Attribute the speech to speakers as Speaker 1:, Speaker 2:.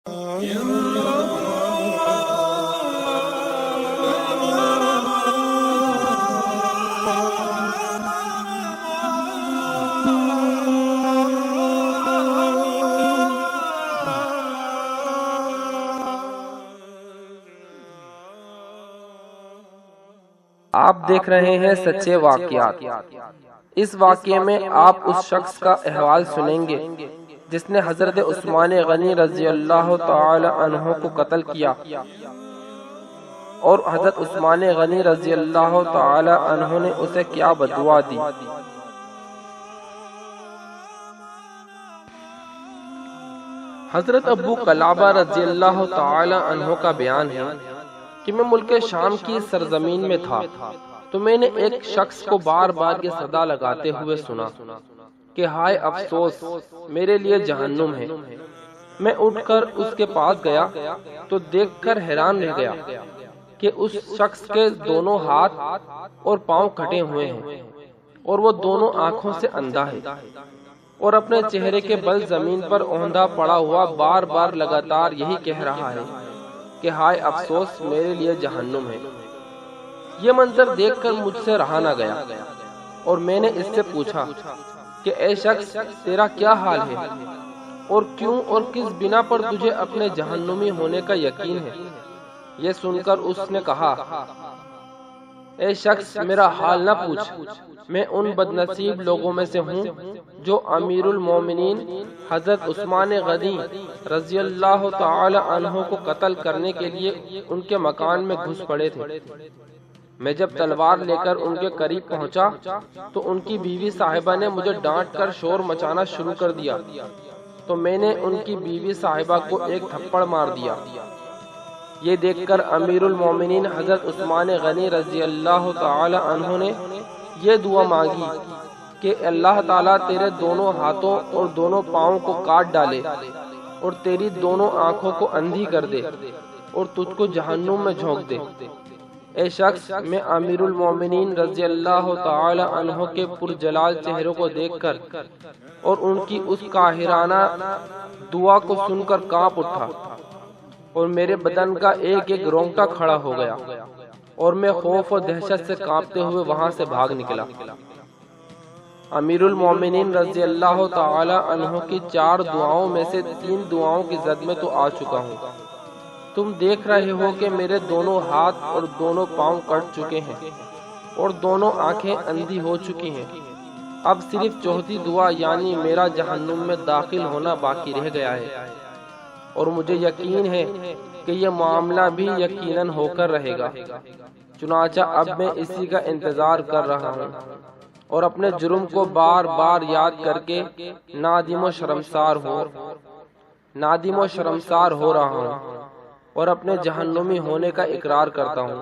Speaker 1: آپ دیکھ رہے ہیں سچے واقعات۔ اس واقعے میں آپ اس شخص کا احوال سنیں گے جس نے حضرت عثمان غنی رضی اللہ تعالی عنہ کو قتل کیا، اور حضرت عثمان غنی رضی اللہ تعالی عنہ نے اسے کیا بددعا دی۔ حضرت ابو قلابہ رضی اللہ تعالی عنہ کا بیان ہے کہ میں ملک شام کی سرزمین میں تھا تو میں نے ایک شخص کو بار بار یہ صدا لگاتے ہوئے سنا کہ ہائے افسوس، میرے لیے جہنم ہے۔ میں اٹھ کر اس کے پاس گیا تو دیکھ کر حیران رہ گیا کہ اس شخص کے دونوں ہاتھ اور پاؤں کٹے ہوئے ہیں اور وہ دونوں آنکھوں سے اندھا ہے، اور اپنے چہرے کے بل زمین پر اوندا پڑا ہوا بار بار لگاتار یہی کہہ رہا ہے کہ ہائے افسوس، میرے لیے جہنم ہے۔ یہ منظر دیکھ کر مجھ سے رہا نہ گیا اور میں نے اس سے پوچھا کہ اے شخص، تیرا کیا حال ہے اور کیوں اور کس بنا پر تجھے اپنے جہنمی ہونے کا یقین ہے؟ یہ سن کر اس نے کہا، اے شخص، میرا حال نہ پوچھ، میں ان بد نصیب لوگوں میں سے ہوں جو امیر المومنین حضرت عثمان غنی رضی اللہ تعالی عنہ کو قتل کرنے کے لیے ان کے مکان میں گھس پڑے تھے۔ میں جب تلوار لے کر ان کے قریب پہنچا تو ان کی بیوی صاحبہ نے مجھے ڈانٹ کر شور مچانا شروع کر دیا، تو میں نے ان کی بیوی صاحبہ کو ایک تھپڑ مار دیا۔ یہ دیکھ کر امیر المومنین حضرت عثمان غنی رضی اللہ تعالی عنہ نے یہ دعا مانگی کہ اللہ تعالیٰ تیرے دونوں ہاتھوں اور دونوں پاؤں کو کاٹ ڈالے اور تیری دونوں آنکھوں کو اندھی کر دے اور تجھ کو جہنم میں جھونک دے۔ اے شخص، میں امیر المومنین رضی اللہ تعالی عنہ کے پرجلال چہروں کو دیکھ کر اور ان کی اس قاہرانہ دعا کو سن کر کانپ اٹھا اور میرے بدن کا ایک ایک رونگٹا کھڑا ہو گیا اور میں خوف اور دہشت سے کانپتے ہوئے وہاں سے بھاگ نکلا۔ امیر المومنین رضی اللہ تعالی عنہ کی 4 دعاؤں میں سے 3 دعاؤں کی زد میں تو آ چکا ہوں۔ تم دیکھ رہے ہو کہ میرے دونوں ہاتھ اور دونوں پاؤں کٹ چکے ہیں اور دونوں آنکھیں اندھی ہو چکی ہیں۔ اب صرف چوتھی دعا یعنی میرا جہنم میں داخل ہونا باقی رہ گیا ہے، اور مجھے یقین ہے کہ یہ معاملہ بھی یقیناً ہو کر رہے گا۔ چنانچہ اب میں اسی کا انتظار کر رہا ہوں اور اپنے جرم کو بار بار یاد کر کے نادم و شرمسار ہو رہا ہوں اور اپنے جہنمی ہونے کا اقرار کرتا ہوں۔